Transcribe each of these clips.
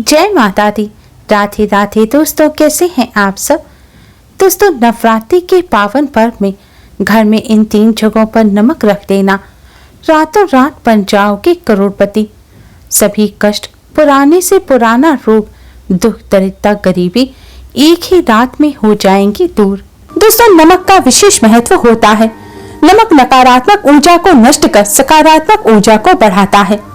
जय माता दी। राधे राधे दोस्तों, कैसे हैं आप सब। दोस्तों, नवरात्रि के पावन पर्व में घर में इन 3 जगहों पर नमक रख देना, रातों रात बन जाओगे करोड़पति। सभी कष्ट, पुराने से पुराना रोग, दुख दरिद्रता गरीबी एक ही रात में हो जाएंगी दूर। दोस्तों, नमक का विशेष महत्व होता है। नमक नकारात्मक ऊर्जा को नष्ट कर सकारात्मक ऊर्जा को बढ़ाता है।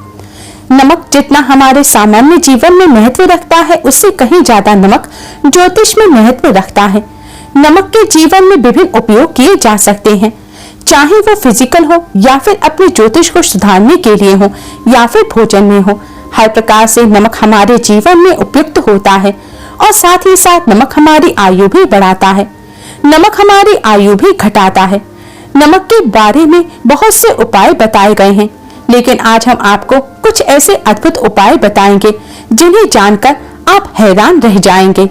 नमक जितना हमारे सामान्य जीवन में महत्व रखता है, उससे कहीं ज्यादा नमक ज्योतिष में महत्व रखता है। नमक के जीवन में विभिन्न उपयोग किए जा सकते हैं, चाहे वो फिजिकल हो या फिर अपने ज्योतिष को सुधारने के लिए हो या फिर भोजन में हो। हर प्रकार से नमक हमारे जीवन में उपयुक्त होता है और साथ ही साथ नमक हमारी आयु भी बढ़ाता है, नमक हमारी आयु भी घटाता है। नमक के बारे में बहुत से उपाय बताए गए हैं, लेकिन आज हम आपको कुछ ऐसे अद्भुत उपाय बताएंगे जिन्हें जानकर आप हैरान रह जाएंगे।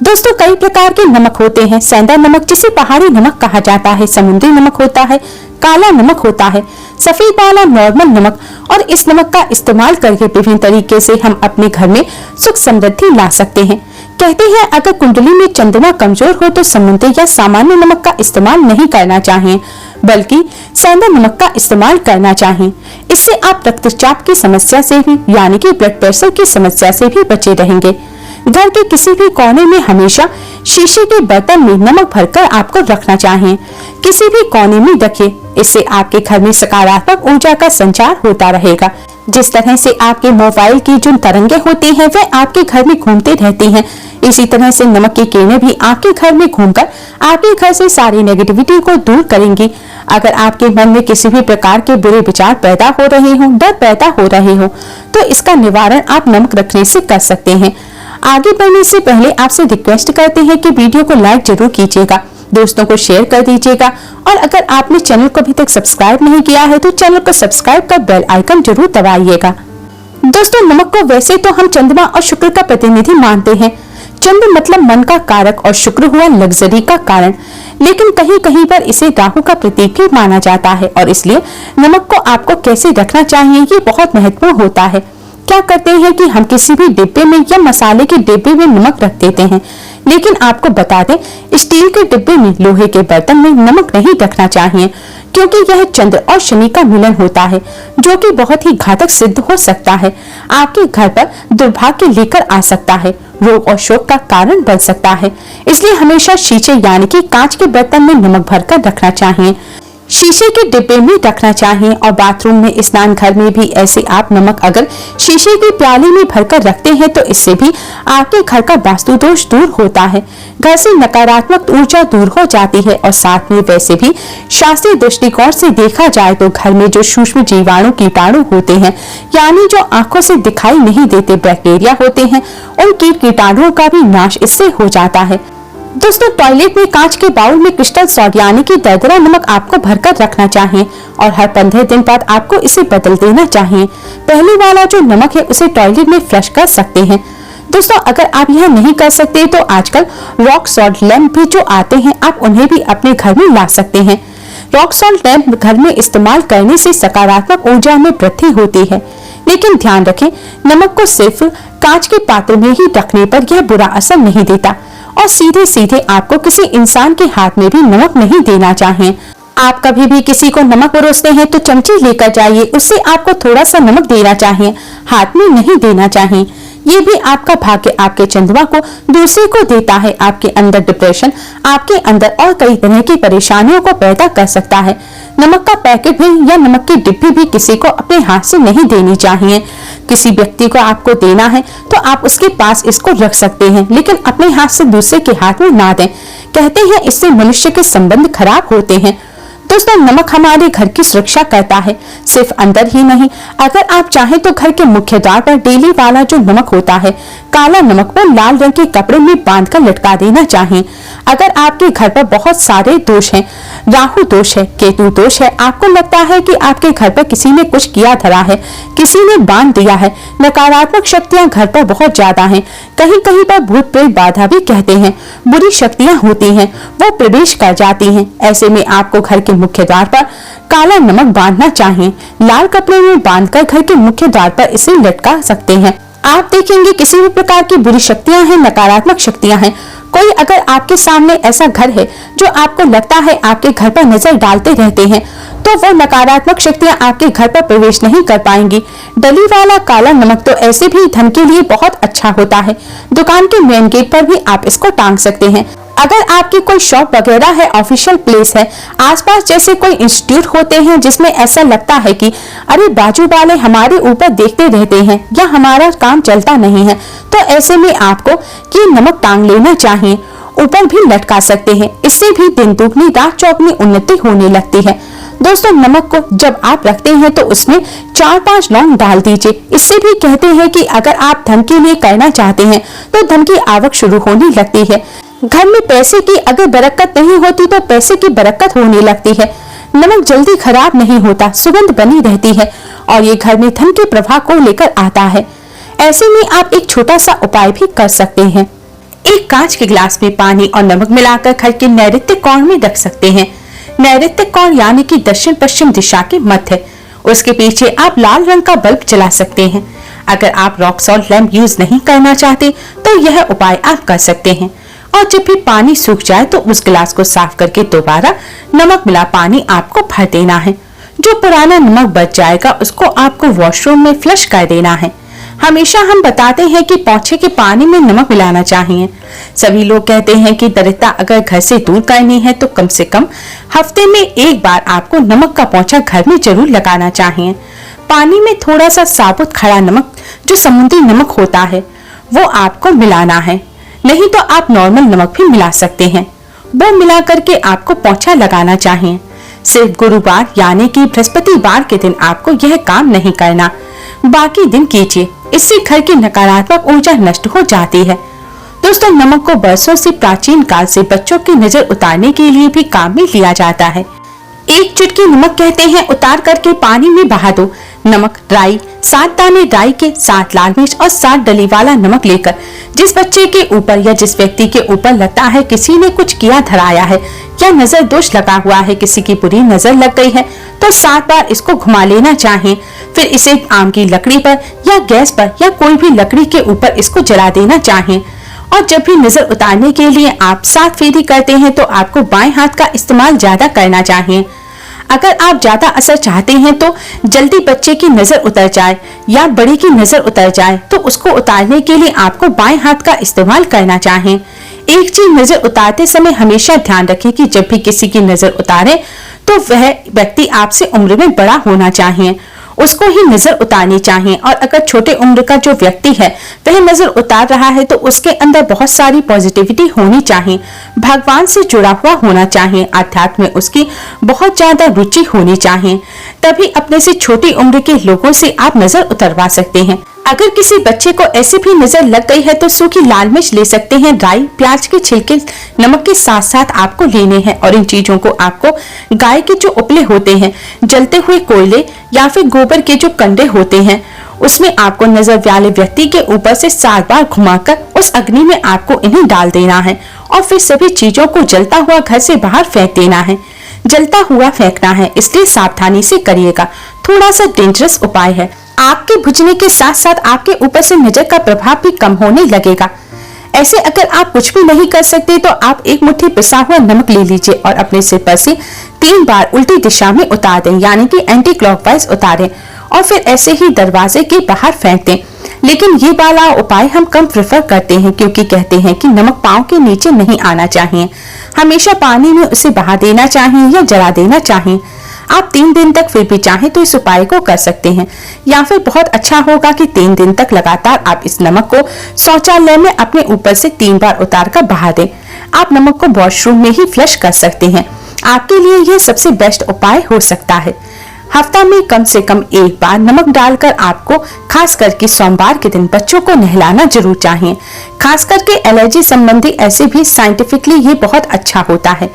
दोस्तों, कई प्रकार के नमक होते हैं। सेंधा नमक, जिसे पहाड़ी नमक कहा जाता है, समुद्री नमक होता है, काला नमक होता है, सफेद वाला नॉर्मल नमक। और इस नमक का इस्तेमाल करके विभिन्न तरीके से हम अपने घर में सुख समृद्धि ला सकते हैं। कहते हैं अगर कुंडली में चंद्रमा कमजोर हो तो समुद्री या सामान्य नमक का इस्तेमाल नहीं करना चाहिए, बल्कि सेंधा नमक का इस्तेमाल करना चाहिए। इससे आप रक्तचाप की समस्या से भी, यानी कि ब्लड प्रेशर की समस्या से भी बचे रहेंगे। घर के किसी भी कोने में हमेशा शीशे के बर्तन में नमक भरकर आपको रखना चाहिए। किसी भी कोने में रखिए, इससे आपके घर में सकारात्मक ऊर्जा का संचार होता रहेगा। जिस तरह से आपके मोबाइल की जो तरंगे होती हैं, वह आपके घर में घूमते रहती हैं, इसी तरह से नमक की किरणें भी आपके घर में घूमकर आपके घर से सारी नेगेटिविटी को दूर करेंगी। अगर आपके मन में किसी भी प्रकार के बुरे विचार पैदा हो रहे हो, डर पैदा हो रहे हो, तो इसका निवारण आप नमक रखने से कर सकते हैं। आगे बढ़ने से पहले आपसे रिक्वेस्ट करते हैं कि वीडियो को लाइक जरूर कीजिएगा, दोस्तों को शेयर कर दीजिएगा, और अगर आपने चैनल को अभी तक सब्सक्राइब नहीं किया है तो चैनल को सब्सक्राइब कर बेल आइकन जरूर दबाइएगा। दोस्तों, नमक को वैसे तो हम चंद्रमा और शुक्र का प्रतिनिधि मानते हैं। चंद्र मतलब मन का कारक और शुक्र हुआ लग्जरी का कारण, लेकिन कहीं कहीं पर इसे राहु का प्रतीक भी माना जाता है, और इसलिए नमक को आपको कैसे रखना चाहिए ये बहुत महत्वपूर्ण होता है। क्या करते हैं कि हम किसी भी डिब्बे में या मसाले के डिब्बे में नमक रख देते हैं, लेकिन आपको बता दें स्टील के डिब्बे में, लोहे के बर्तन में नमक नहीं रखना चाहिए, क्योंकि यह चंद्र और शनि का मिलन होता है, जो कि बहुत ही घातक सिद्ध हो सकता है। आपके घर पर दुर्भाग्य लेकर आ सकता है, रोग और शोक का कारण बन सकता है। इसलिए हमेशा शीशे यानी कि कांच के बर्तन में नमक भरकर रखना चाहिए, शीशे के डिब्बे में रखना चाहिए। और बाथरूम में, स्नान घर में भी ऐसे आप नमक अगर शीशे के प्याले में भरकर रखते हैं तो इससे भी आपके घर का वास्तु दोष दूर होता है, घर से नकारात्मक ऊर्जा दूर हो जाती है। और साथ में वैसे भी शास्त्रीय दृष्टिकोण से देखा जाए तो घर में जो सूक्ष्म जीवाणु कीटाणु होते हैं, यानी जो आंखों से दिखाई नहीं देते बैक्टीरिया होते हैं, उन कीटाणुओं का भी नाश इससे हो जाता है। दोस्तों, टॉयलेट में कांच के बाउल में क्रिस्टल सॉल्ट यानी कि दरदरा नमक आपको भरकर रखना चाहिए, और हर 15 दिन बाद आपको इसे बदल देना चाहिए। पहले वाला जो नमक है उसे टॉयलेट में फ्लश कर सकते हैं। दोस्तों, अगर आप यह नहीं कर सकते तो आजकल रॉक सॉल्ट लैंप भी जो आते हैं, आप उन्हें भी अपने घर में ला सकते हैं। रॉक सॉल्ट लैंप घर में इस्तेमाल करने से सकारात्मक ऊर्जा में वृद्धि होती है, लेकिन ध्यान रखें नमक को सिर्फ कांच के पात्र में ही रखने पर यह बुरा असर नहीं देता, और सीधे सीधे आपको किसी इंसान के हाथ में भी नमक नहीं देना चाहिए। आप कभी भी किसी को नमक परोसते हैं तो चमची लेकर जाइए, उससे आपको थोड़ा सा नमक देना चाहिए, हाथ में नहीं देना चाहिए। ये भी आपका भाग्य, आपके चंद्रमा को दूसरे को देता है। आपके अंदर डिप्रेशन, आपके अंदर और कई तरह की परेशानियों को पैदा कर सकता है। नमक का पैकेट भी या नमक की डिब्बी भी किसी को अपने हाथ से नहीं देनी चाहिए। किसी व्यक्ति को आपको देना है तो आप उसके पास इसको रख सकते हैं, लेकिन अपने हाथ से दूसरे के हाथ में ना दें। कहते हैं इससे मनुष्य के संबंध खराब होते हैं। दोस्तों, नमक हमारे घर की सुरक्षा करता है, सिर्फ अंदर ही नहीं। अगर आप चाहें तो घर के मुख्य द्वार पर डेली वाला जो नमक होता है, काला नमक, वो लाल रंग के कपड़े में बांधकर लटका देना चाहिए। अगर आपके घर पर बहुत सारे दोष हैं, राहु दोष है, केतु दोष है, आपको लगता है कि आपके घर पर किसी ने कुछ किया धरा है, किसी ने बांध दिया है, नकारात्मक शक्तियां घर पर बहुत ज्यादा हैं, कहीं कहीं पर भूत प्रेत बाधा भी कहते हैं, बुरी शक्तियां होती हैं, वो प्रवेश कर जाती हैं। ऐसे में आपको घर के मुख्य द्वार पर काला नमक बांधना चाहिए। लाल कपड़े में बांधकर घर के मुख्य द्वार पर इसे लटका सकते हैं। आप देखेंगे किसी भी प्रकार की बुरी शक्तियां हैं, नकारात्मक शक्तियां हैं, कोई अगर आपके सामने ऐसा घर है जो आपको लगता है आपके घर पर नजर डालते रहते हैं, तो वो नकारात्मक शक्तियां आपके घर पर प्रवेश नहीं कर पाएंगी। डली वाला काला नमक तो ऐसे भी धन के लिए बहुत अच्छा होता है। दुकान के मेन गेट पर भी आप इसको टांग सकते हैं। अगर आपकी कोई शॉप वगैरह है, ऑफिशियल प्लेस है, आसपास जैसे कोई इंस्टीट्यूट होते हैं जिसमें ऐसा लगता है कि अरे बाजू वाले हमारे ऊपर देखते रहते हैं या हमारा काम चलता नहीं है, तो ऐसे में आपको ये नमक टांग लेना चाहिए। ऊपर भी लटका सकते हैं, इससे भी दिन दुगनी रात चौगनी उन्नति होने लगती है। दोस्तों, नमक को जब आप रखते हैं तो उसमें 4-5 लौंग डाल दीजिए। इससे भी कहते हैं कि अगर आप धन के लिए करना चाहते हैं तो धन की आवक शुरू होने लगती है। घर में पैसे की अगर बरकत नहीं होती तो पैसे की बरकत होने लगती है। नमक जल्दी खराब नहीं होता, सुगंध बनी रहती है और ये घर में धन के प्रवाह को लेकर आता है। ऐसे में आप एक छोटा सा उपाय भी कर सकते हैं। एक कांच के गिलास में पानी और नमक मिलाकर घर के नैऋत्य कोण में रख सकते हैं। नैऋत्य कोण यानी कि दक्षिण पश्चिम दिशा के मध्य। उसके पीछे आप लाल रंग का बल्ब जला सकते हैं। अगर आप रॉक सॉल्ट लैंप यूज नहीं करना चाहते तो यह उपाय आप कर सकते हैं। और जब भी पानी सूख जाए तो उस गिलास को साफ करके दोबारा नमक मिला पानी आपको भर देना है। जो पुराना नमक बच जाएगा उसको आपको वॉशरूम में फ्लश कर देना है। हमेशा हम बताते हैं कि पोंछे के पानी में नमक मिलाना चाहिए। सभी लोग कहते हैं कि दरिद्रता अगर घर से दूर करनी है तो कम से कम हफ्ते में एक बार आपको नमक का पोंछा घर में जरूर लगाना चाहिए। पानी में थोड़ा सा साबुत खड़ा नमक जो समुद्री नमक होता है वो आपको मिलाना है, नहीं तो आप नॉर्मल नमक भी मिला सकते हैं। वो मिला करके आपको पोंछा लगाना चाहिए। सिर्फ गुरुवार यानी कि बृहस्पतिवार के दिन आपको यह काम नहीं करना, बाकी दिन कीजिए। इससे घर की नकारात्मक ऊर्जा नष्ट हो जाती है। दोस्तों, नमक को बरसों से प्राचीन काल से बच्चों की नजर उतारने के लिए भी काम में लिया जाता है। एक चुटकी नमक कहते हैं उतार करके पानी में बहा दो। नमक, राई, 7 दाने राई के, 7 लाल मिर्च और 7 डली वाला नमक लेकर जिस बच्चे के ऊपर या जिस व्यक्ति के ऊपर लगता है किसी ने कुछ किया धराया है या नजर दोष लगा हुआ है, किसी की बुरी नजर लग गई है, तो 7 बार इसको घुमा लेना चाहिए। फिर इसे आम की लकड़ी पर या गैस पर या कोई भी लकड़ी के ऊपर इसको जला देना चाहिए। और जब भी नजर उतारने के लिए आप 7 फेरी करते हैं तो आपको बाएं हाथ का इस्तेमाल ज्यादा करना चाहिए। अगर आप ज्यादा असर चाहते हैं तो जल्दी बच्चे की नजर उतर जाए या बड़े की नजर उतर जाए तो उसको उतारने के लिए आपको बाएं हाथ का इस्तेमाल करना चाहिए। एक चीज नजर उतारते समय हमेशा ध्यान रखें कि जब भी किसी की नजर उतारे तो वह व्यक्ति आपसे उम्र में बड़ा होना चाहिए, उसको ही नजर उतारनी चाहिए। और अगर छोटे उम्र का जो व्यक्ति है वह नजर उतार रहा है तो उसके अंदर बहुत सारी पॉजिटिविटी होनी चाहिए, भगवान से जुड़ा हुआ होना चाहिए, अध्यात्म में उसकी बहुत ज्यादा रुचि होनी चाहिए। तभी अपने से छोटी उम्र के लोगों से आप नजर उतरवा सकते हैं। अगर किसी बच्चे को ऐसे भी नजर लग गई है तो सूखी लाल मिर्च ले सकते हैं, राई, प्याज के छिलके नमक के साथ साथ आपको लेने हैं। और इन चीजों को आपको गाय के जो उपले होते हैं, जलते हुए कोयले या फिर गोबर के जो कंडे होते हैं उसमें आपको नजर वाले व्यक्ति के ऊपर से 7 बार घुमाकर उस अग्नि में आपको इन्हें डाल देना है और फिर सभी चीजों को जलता हुआ घर से बाहर फेंक देना है। जलता हुआ फेंकना है, इसलिए सावधानी से करिएगा। थोड़ा सा डेंजरस उपाय है। आपके बुझने के साथ साथ आपके ऊपर से नजर का प्रभाव भी कम होने लगेगा। ऐसे अगर आप कुछ भी नहीं कर सकते तो आप एक मुट्ठी पिसा हुआ नमक ले लीजिए और अपने सिर पर से 3 बार उल्टी दिशा में उतार दें, यानी कि एंटी क्लॉकवाइज उतारें और फिर ऐसे ही दरवाजे के बाहर फेंक दें। लेकिन ये वाला उपाय हम कम प्रेफर करते हैं क्योंकि कहते हैं कि नमक पांव के नीचे नहीं आना चाहिए, हमेशा पानी में उसे बहा देना चाहिए या जला देना चाहिए। आप 3 दिन तक फिर भी चाहें तो इस उपाय को कर सकते हैं, या फिर बहुत अच्छा होगा कि 3 दिन तक लगातार आप इस नमक को शौचालय में अपने ऊपर से 3 बार उतार कर बहा दें। आप नमक को वॉशरूम में ही फ्लश कर सकते हैं। आपके लिए यह सबसे बेस्ट उपाय हो सकता है। हफ्ता में कम से कम 1 बार नमक डालकर आपको खास करके सोमवार के दिन बच्चों को नहलाना जरूर चाहिए। खास करके एलर्जी संबंधी ऐसे भी साइंटिफिकली ये बहुत अच्छा होता है।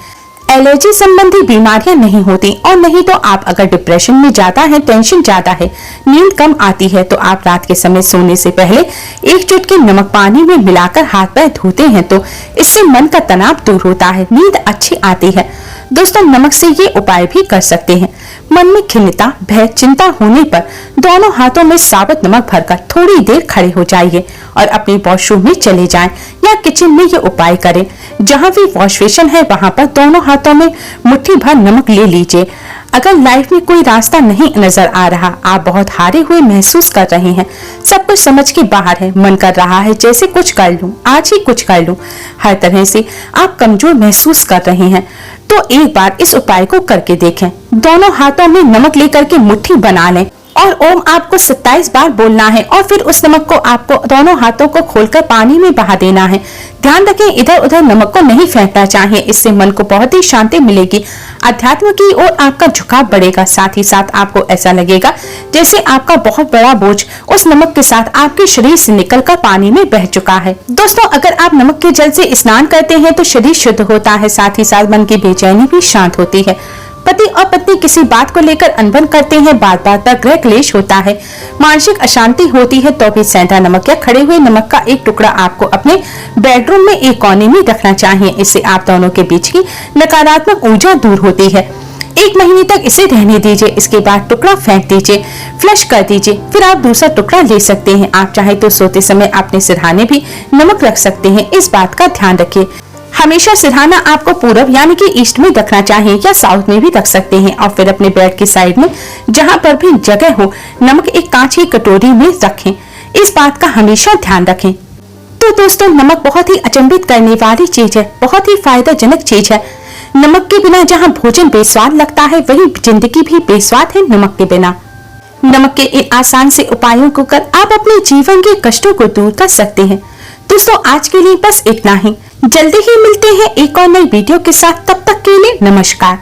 एलर्जी संबंधी बीमारियां नहीं होती। और नहीं तो आप अगर डिप्रेशन में ज्यादा है, टेंशन ज्यादा है, नींद कम आती है तो आप रात के समय सोने से पहले 1 चुटकी नमक पानी में मिलाकर हाथ पैर धोते हैं तो इससे मन का तनाव दूर होता है, नींद अच्छी आती है। दोस्तों नमक से ये उपाय भी कर सकते हैं। मन में खिन्नता, भय, चिंता होने पर दोनों हाथों में साबुत नमक भरकर थोड़ी देर खड़े हो जाइए और अपने वॉशरूम में चले जाएं या किचन में ये उपाय करें। जहां भी वॉश बेसिन है वहां पर दोनों हाथों में मुट्ठी भर नमक ले लीजिए। अगर लाइफ में कोई रास्ता नहीं नजर आ रहा, आप बहुत हारे हुए महसूस कर रहे हैं, सब कुछ समझ के बाहर है, मन कर रहा है जैसे कुछ कर लूं, आज ही कुछ कर लूं, हर तरह से आप कमजोर महसूस कर रहे हैं, तो एक बार इस उपाय को करके देखें। दोनों हाथों में नमक लेकर के मुट्ठी बना लें और ओम आपको 27 बार बोलना है और फिर उस नमक को आपको दोनों हाथों को खोलकर पानी में बहा देना है। ध्यान रखें इधर उधर नमक को नहीं फेंकना चाहिए, इससे मन को बहुत ही शांति मिलेगी, अध्यात्म की ओर आपका झुकाव बढ़ेगा। साथ ही साथ आपको ऐसा लगेगा जैसे आपका बहुत बड़ा बोझ उस नमक के साथ आपके शरीर से निकलकर पानी में बह चुका है। दोस्तों अगर आप नमक के जल से स्नान करते हैं तो शरीर शुद्ध होता है, साथ ही साथ मन की बेचैनी भी शांत होती है। पति और पत्नी किसी बात को लेकर अनबन करते हैं, बात बात पर गृह क्लेश होता है, मानसिक अशांति होती है, तो भी सेंधा नमक या खड़े हुए नमक का एक टुकड़ा आपको अपने बेडरूम में एक कोने में रखना चाहिए। इससे आप दोनों के बीच की नकारात्मक ऊर्जा दूर होती है। 1 महीने तक इसे रहने दीजिए, इसके बाद टुकड़ा फेंक दीजिए, फ्लश कर दीजिए, फिर आप दूसरा टुकड़ा ले सकते हैं। आप चाहे तो सोते समय अपने सिरहाने भी नमक रख सकते हैं, इस बात का ध्यान रखिए। हमेशा सिरहाना आपको पूरब यानी कि ईस्ट में रखना चाहिए या साउथ में भी रख सकते हैं और फिर अपने बेड की साइड में जहां पर भी जगह हो नमक एक कांच की कटोरी में रखें, इस बात का हमेशा ध्यान रखें। तो दोस्तों नमक बहुत ही अचंभित करने वाली चीज है, बहुत ही फायदेजनक चीज है। नमक के बिना जहाँ भोजन बेस्वाद लगता है वही जिंदगी भी बेस्वाद है नमक के बिना। नमक के इन आसान से उपायों को कर आप अपने जीवन के कष्टों को दूर कर सकते हैं। दोस्तों आज के लिए बस इतना ही, जल्दी ही मिलते हैं एक और नई वीडियो के साथ, तब तक के लिए नमस्कार।